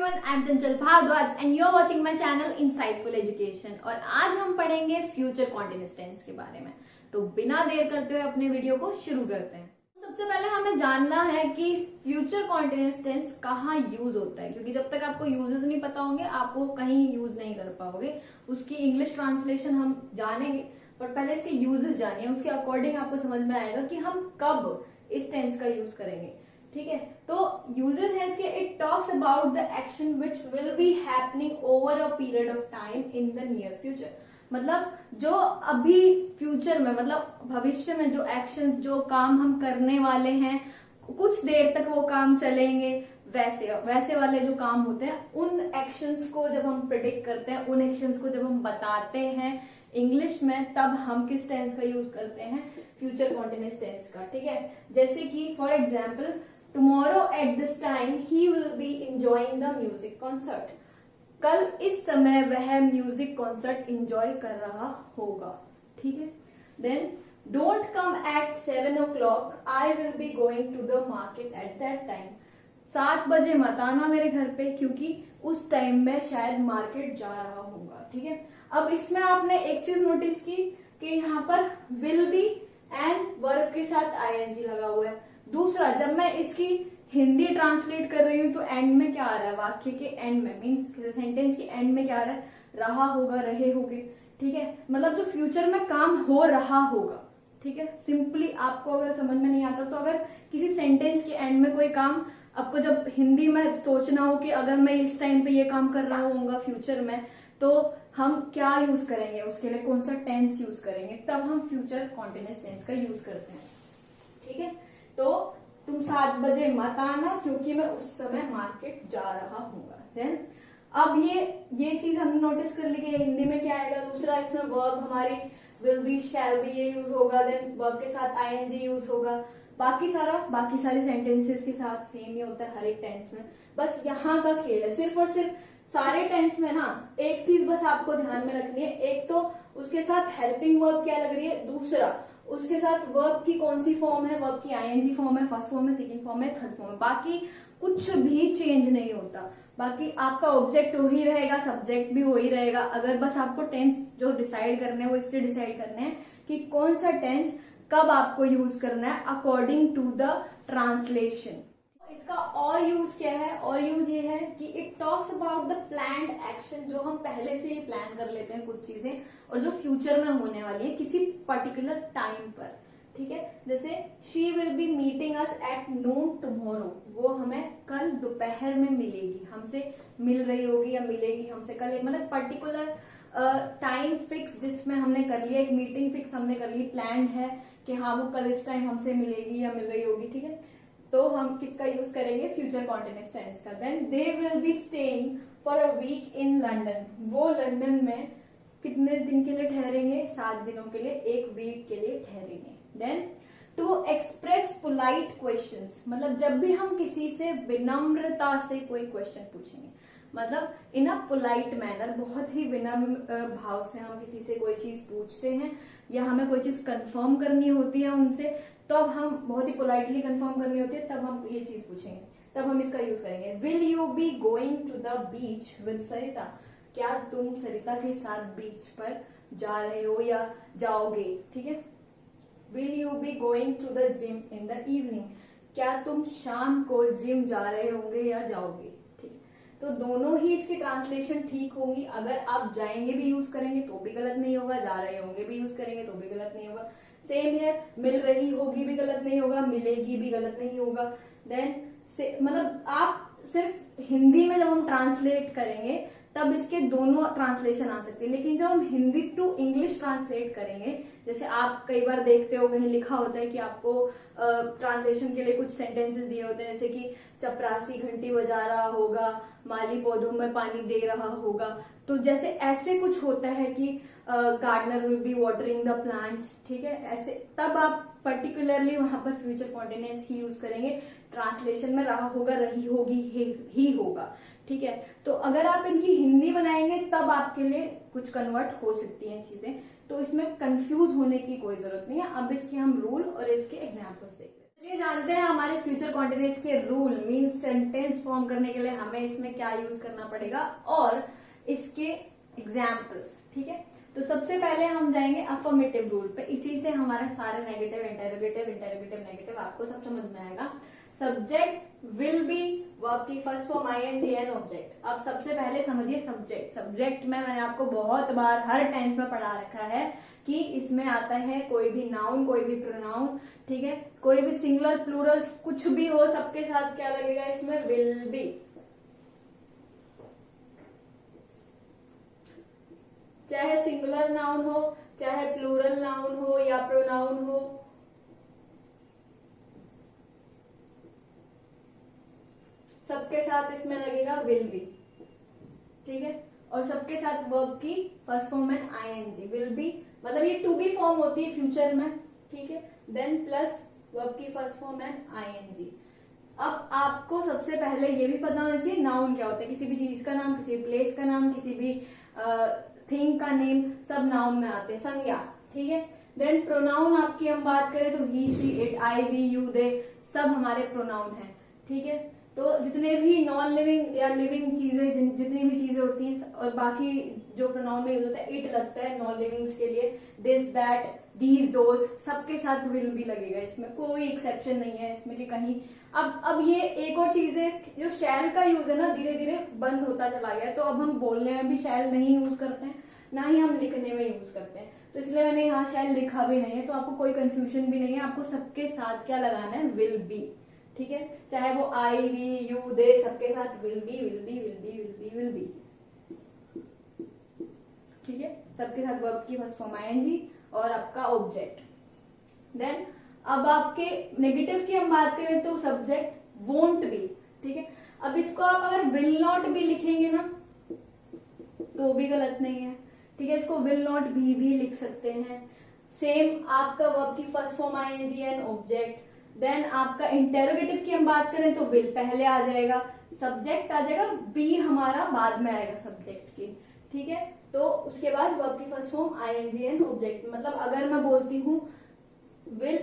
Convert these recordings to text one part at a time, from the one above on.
everyone, I'm Chanchal Bhardwaj and you're watching my channel Insightful Education। और आज हम पढ़ेंगे फ्यूचर कॉन्टिन्यूअस टेंस के बारे में। तो बिना देर करते हुए अपने वीडियो को शुरू करते हैं। सबसे पहले हमें जानना है कि फ्यूचर कॉन्टिन्यूअस टेंस कहाँ यूज होता है, क्योंकि जब तक आपको यूजेस नहीं पता होंगे आपको कहीं यूज नहीं कर पाओगे। उसकी इंग्लिश ट्रांसलेशन हम जानेंगे, पर पहले इसके यूजेस जानिए, उसके अकॉर्डिंग आपको समझ में आएगा कि हम कब इस टेंस का यूज करेंगे। ठीक है, तो यूजेस है इसके, it talks about the action which will be happening over a period of time in the near future. मतलब जो अभी फ्यूचर में, मतलब भविष्य में जो एक्शंस, जो काम हम करने वाले हैं, कुछ देर तक वो काम चलेंगे, वैसे वाले जो काम होते हैं, उन एक्शंस को जब हम प्रिडिक्ट करते हैं, उन एक्शंस को जब हम बताते हैं इंग्लिश में, तब हम किस टेंस का यूज करते हैं? फ्यूचर कॉन्टिन्यूअस टेंस का। ठीक है, जैसे कि for example, tomorrow at this time he will B enjoying the music concert. कल इस समय वह म्यूजिक कॉन्सर्ट एंजॉय कर रहा होगा। ठीक है, then don't come at 7 o'clock, I will be going to the market at that time. 7 बजे मत आना मेरे घर पे, क्योंकि उस टाइम में शायद मार्केट जा रहा होगा। ठीक है, अब इसमें आपने एक चीज नोटिस की कि यहाँ पर विल बी एंड वर्ब के साथ आईएनजी लगा हुआ है। दूसरा, जब मैं इसकी हिंदी ट्रांसलेट कर रही हूँ तो एंड में क्या आ रहा है? वाक्य के एंड में, मीन्स सेंटेंस के एंड में क्या आ रहा है? रहा होगा, रहे होगे। ठीक है, मतलब जो फ्यूचर में काम हो रहा होगा। ठीक है, सिंपली आपको अगर समझ में नहीं आता तो अगर किसी सेंटेंस के एंड में कोई काम आपको जब हिंदी में सोचना हो कि अगर मैं इस टाइम पे ये काम कर रहा होऊंगा फ्यूचर में, तो हम क्या यूज करेंगे, उसके लिए कौन सा टेंस यूज करेंगे, तब हम फ्यूचर कॉन्टिन्यूअस टेंस का यूज करते हैं। ठीक है, तो तुम 7 बजे मत आना क्योंकि मैं उस समय मार्केट जा रहा हूँ। देन अब ये चीज हमने नोटिस कर ली कि हिंदी में क्या आएगा। दूसरा, इसमें वर्ब हमारी विल बी, शैल बी, ये यूज होगा। देन वर्ब के साथ आईएनजी यूज होगा। बाकी सारे सेंटेंसेस के साथ सेम ही होता है हर एक टेंस में। बस यहाँ का खेल है, सिर्फ और सिर्फ सारे टेंस में ना एक चीज बस आपको ध्यान में रखनी है। एक तो उसके साथ हेल्पिंग वर्ब क्या लग रही है, दूसरा उसके साथ वर्ब की कौन सी फॉर्म है, वर्ब की आईएनजी फॉर्म है, फर्स्ट फॉर्म है, सेकंड फॉर्म है, थर्ड फॉर्म है। बाकी कुछ भी चेंज नहीं होता। बाकी आपका ऑब्जेक्ट वही रहेगा, सब्जेक्ट भी वही रहेगा। अगर बस आपको टेंस जो डिसाइड करने हैं वो इससे डिसाइड करने हैं कि कौन सा टेंस कब आपको यूज करना है अकॉर्डिंग टू द ट्रांसलेशन। इसका और यूज क्या है? और यूज ये है कि it talks about the planned action, जो हम पहले से ही प्लान कर लेते हैं कुछ चीजें, और जो फ्यूचर में होने वाली है किसी पर्टिकुलर टाइम पर। ठीक है, जैसे she will be meeting us at noon tomorrow, वो हमें कल दोपहर में मिलेगी, हमसे मिल रही होगी या मिलेगी हमसे कल। मतलब पर्टिकुलर टाइम फिक्स जिसमें हमने कर लिया, एक मीटिंग फिक्स हमने कर ली, प्लान है कि हाँ वो कल इस टाइम हमसे मिलेगी या मिल रही होगी। ठीक है, तो हम किसका यूज करेंगे? फ्यूचर कॉन्टिन्यूअस टेंस का। Then they will be staying for a week in London, वो लंदन में कितने दिन के लिए ठहरेंगे? 7 दिनों के लिए, एक वीक के लिए ठहरेंगे। Then to express polite questions, मतलब जब भी हम किसी से विनम्रता से कोई क्वेश्चन पूछेंगे, मतलब इन अ पोलाइट मैनर, बहुत ही विनम्र भाव से हम किसी से कोई चीज पूछते हैं या हमें कोई चीज कंफर्म करनी होती है उनसे, तब हम बहुत ही पोलाइटली कंफर्म करनी होती है, तब हम ये चीज पूछेंगे, तब हम इसका यूज करेंगे। Will you be going to the beach with Sarita, क्या तुम सरिता के साथ बीच पर जा रहे हो या जाओगे? ठीक है, will you be going to the gym in the evening, क्या तुम शाम को जिम जा रहे होंगे या जाओगे? ठीक, तो दोनों ही इसकी ट्रांसलेशन ठीक होंगी। अगर आप जाएंगे भी यूज करेंगे तो भी गलत नहीं होगा, जा रहे होंगे भी यूज करेंगे तो भी गलत नहीं होगा। सेम है, मिल रही होगी भी गलत नहीं होगा, मिलेगी भी गलत नहीं होगा। देन मतलब आप सिर्फ हिंदी में जब हम ट्रांसलेट करेंगे तब इसके दोनों ट्रांसलेशन आ सकते हैं, लेकिन जब हम हिंदी टू इंग्लिश ट्रांसलेट करेंगे, जैसे आप कई बार देखते हो कहीं लिखा होता है कि आपको ट्रांसलेशन के लिए कुछ सेंटेंसेस दिए होते हैं, जैसे कि चपरासी घंटी बजा रहा होगा, माली पौधों में पानी दे रहा होगा। तो जैसे ऐसे कुछ होता है कि gardener will be watering the plants. ठीक है, ऐसे तब आप पर्टिकुलरली वहां पर फ्यूचर कॉन्टिन्यूअस ही यूज करेंगे। ट्रांसलेशन में रहा होगा, रही होगी, ही होगा। ठीक है, तो अगर आप इनकी हिंदी बनाएंगे तब आपके लिए कुछ कन्वर्ट हो सकती हैं चीजें, तो इसमें कंफ्यूज होने की कोई जरूरत नहीं है। अब इसके हम रूल और इसके एग्जाम्पल्स देख लेते हैं। चलिए जानते हैं हमारे फ्यूचर कॉन्टिन्यूस के रूल, मीन्स सेंटेंस फॉर्म करने के लिए हमें इसमें क्या यूज करना पड़ेगा और इसके एग्जाम्पल्स। ठीक है, तो सबसे पहले हम जाएंगे अफर्मेटिव रूल पे। इसी से हमारे सारे नेगेटिव, इंटेरोगेटिव, इंटेरोगेटिव नेगेटिव आपको सब समझ में आएगा। सब्जेक्ट विल बी, वर्ब की first form ING and object. अब सबसे पहले समझिए सब्जेक्ट। सब्जेक्ट में मैंने आपको बहुत बार हर टेंस में पढ़ा रखा है कि इसमें आता है कोई भी नाउन, कोई भी प्रोनाउन, ठीक है, कोई भी सिंगुलर प्लूरल कुछ भी हो, सबके साथ क्या लगेगा इसमें, विल बी। चाहे सिंगुलर नाउन हो, चाहे प्लूरल नाउन हो या प्रोनाउन हो, सबके साथ इसमें लगेगा विल बी। ठीक है, और सबके साथ वर्ब की फर्स्ट फॉर्म है आईएनजी। विल बी मतलब ये टू बी फॉर्म होती है फ्यूचर में, ठीक है, देन प्लस वर्ब की फर्स्ट फॉर्म है आईएनजी। अब आपको सबसे पहले ये भी पता होना चाहिए नाउन क्या होता है। किसी भी चीज का नाम, किसी प्लेस का नाम, किसी भी थिंग का नेम, सब नाउन में आते हैं, संज्ञा। ठीक है, देन प्रोनाउन आपकी हम बात करें तो he, she, it, I, we, you, they, सब हमारे प्रोनाउन हैं। ठीक है, तो जितने भी नॉन लिविंग या लिविंग चीजें, जितनी भी चीजें होती हैं, और बाकी जो प्रोनाउन में यूज होता है, इट लगता है नॉन लिविंग्स के लिए, दिस, दैट, दीज, दोज, सबके साथ विल भी लगेगा। इसमें कोई एक्सेप्शन नहीं है इसमें कि कहीं। अब ये एक और चीज है, जो शैल का यूज है ना, धीरे धीरे बंद होता चला गया। तो अब हम बोलने में भी शैल नहीं यूज करते हैं, ना ही हम लिखने में यूज करते हैं। तो इसलिए मैंने यहाँ शैल लिखा भी नहीं है, तो आपको कोई कंफ्यूजन भी नहीं है। आपको सबके साथ क्या लगाना है, विल बी। ठीक है, चाहे वो आई, वी, यू, दे, सबके साथ will be, will be, will be, will be, will be. ठीक है, सबके साथ वर्ब की फर्स्ट फॉर्म आईएनजी और आपका ऑब्जेक्ट। देन अब आपके नेगेटिव की हम बात करें तो सब्जेक्ट वोंट बी। ठीक है, अब इसको आप अगर विल नॉट बी लिखेंगे ना तो भी गलत नहीं है। ठीक है, इसको विल नॉट भी लिख सकते हैं। सेम आपका वर्ब की first form ING and object. Then आपका इंटेरोगेटिव की हम बात करें तो विल पहले आ जाएगा, सब्जेक्ट आ जाएगा, बी हमारा बाद में आएगा सब्जेक्ट की। ठीक है, तो उसके बाद वर्ब की first form ING and object. मतलब अगर मैं बोलती हूँ विल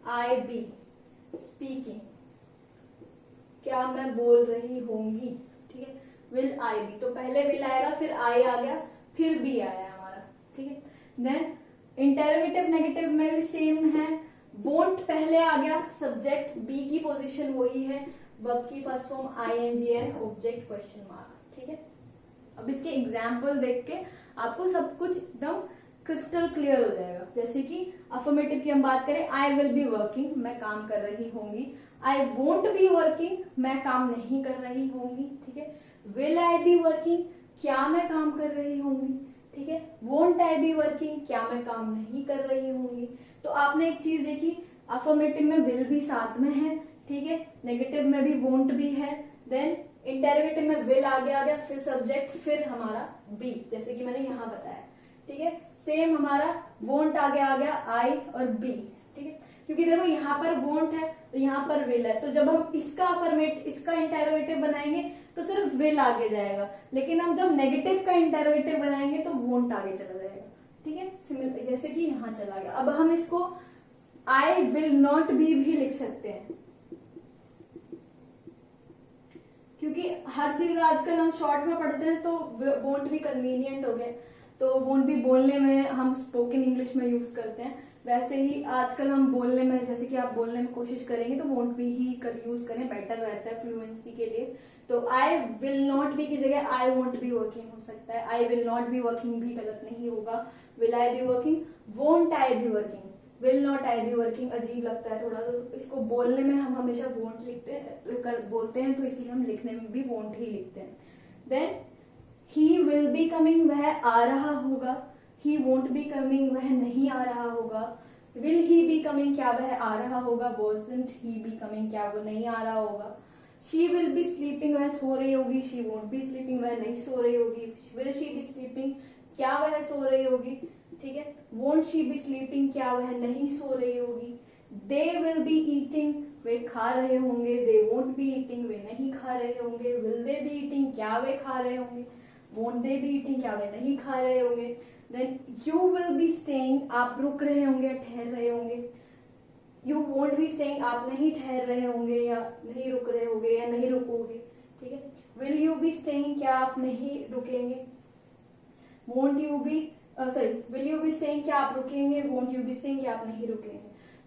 आई बी स्पीकिंग, क्या मैं बोल रही होंगी। ठीक है, विल आई बी, तो पहले विल आएगा, फिर आई आ गया, फिर बी आया हमारा। ठीक है, देन इंटेरोगेटिव नेगेटिव में भी सेम है, वोंट पहले आ गया, सब्जेक्ट बी की पोजीशन वही है, वर्ब की first form ING and object question mark. ठीक है, अब इसके एग्जाम्पल देख के आपको सब कुछ एकदम क्रिस्टल क्लियर हो जाएगा। जैसे कि अफर्मेटिव की हम बात करें, आई विल बी वर्किंग, मैं काम कर रही होंगी। आई वोंट बी वर्किंग, मैं काम नहीं कर रही होंगी। ठीक है, विल आई बी वर्किंग, क्या मैं काम कर रही होंगी। ठीक है, वोंट आई बी वर्किंग, क्या मैं काम नहीं कर रही होंगी। तो आपने एक चीज देखी, अफर्मेटिव में विल भी साथ में है, ठीक है, नेगेटिव में भी वोंट भी है, देन इंटेरोगेटिव में विल आगे आ गया, फिर सब्जेक्ट, फिर हमारा बी, जैसे कि मैंने यहाँ बताया। ठीक है, सेम हमारा वोंट आगे आ गया, आई और बी। ठीक है, क्योंकि देखो यहाँ पर वोंट है तो यहाँ पर विल है, तो जब हम इसका इसका इंटेरोगेटिव बनाएंगे तो सिर्फ विल आगे जाएगा, लेकिन हम जब नेगेटिव का इंटेरोगेटिव बनाएंगे तो वोंट आगे चला जाएगा। ठीक है, सिमिलर जैसे कि यहाँ चला गया। अब हम इसको आई विल नॉट बी भी लिख सकते हैं, क्योंकि हर चीज आजकल हम शॉर्ट में पढ़ते हैं, तो वोंट भी कन्वीनियंट हो गया, तो वोंट भी बोलने में हम स्पोकन इंग्लिश में यूज करते हैं। वैसे ही आजकल हम बोलने में, जैसे कि आप बोलने में कोशिश करेंगे तो वोंट भी ही यूज करें, बेटर रहता है फ्लुएंसी के लिए। तो आई विल नॉट बी की जगह आई वोंट बी वर्किंग हो सकता है। I will not be working भी गलत नहीं होगा। Will I be working, won't I be working, will not I be working अजीब लगता है थोड़ा, तो इसको बोलने में हम हमेशा वोंट लिखते हैं, बोलते हैं, तो इसलिए हम लिखने में भी वोंट ही लिखते हैं। Then he will be coming, वह आ रहा होगा। ही वोंट बी कमिंग, वह नहीं आ रहा होगा। विल ही बी कमिंग, क्या वह आ रहा होगा। वॉजंट ही बी कमिंग, क्या वो नहीं आ रहा होगा। शी विल बी स्लीपिंग, वह सो रही होगी। शी वोंट बी स्लीपिंग, वह नहीं सो रही होगी। विल शी बी स्लीपिंग, क्या वह सो रही होगी। ठीक है, वोंट शी बी स्लीपिंग, क्या वह नहीं सो रही होगी। दे विल बी ईटिंग, वे खा रहे होंगे। दे वोंट बी ईटिंग, वे नहीं खा रहे होंगे। विल दे बी ईटिंग, क्या वे खा रहे होंगे। वोंट दे बी ईटिंग, क्या वे नहीं खा रहे होंगे। Then you will be staying, आप रुक रहे होंगे, ठहर रहे होंगे। यू वोंट बी स्टेइंग, आप नहीं ठहर रहे होंगे या नहीं रुक रहे होंगे या नहीं रुकोगे, ठीक है। विल यू बी स्टेइंग, क्या आप नहीं रुकेंगे। Won't you be will you be staying, क्या आप रुकेंगे। वोंट यू बी स्टेइंग, क्या आप नहीं रुकेंगे।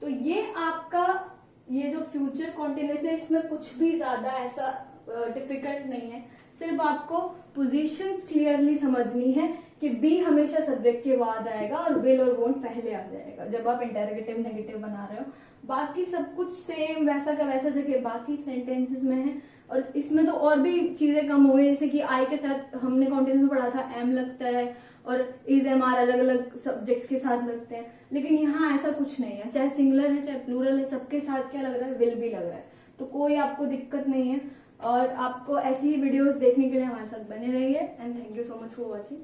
तो ये आपका ये जो फ्यूचर कॉन्टिन्यूस है इसमें कुछ भी ज्यादा ऐसा डिफिकल्ट नहीं है, सिर्फ आपको पोजीशंस क्लियरली समझनी है कि बी हमेशा सब्जेक्ट के बाद आएगा और विल और वोंट पहले आ जाएगा जब आप इंटेरोगेटिव नेगेटिव बना रहे हो। बाकी सब कुछ सेम वैसा का वैसा जगह बाकी सेंटेंसेस में है। और इसमें तो और भी चीजें कम हो गई, जैसे कि आई के साथ हमने कॉन्टिन्यूस में पढ़ा था एम लगता है और इज एम आर अलग अलग सब्जेक्ट्स के साथ लगते हैं, लेकिन यहाँ ऐसा कुछ नहीं है, चाहे सिंगुलर है चाहे प्लूरल है, सबके साथ क्या लग रहा है, विल भी लग रहा है। तो कोई आपको दिक्कत नहीं है। और आपको ऐसी ही वीडियोस देखने के लिए हमारे साथ बने रहिए and thank you so much for watching.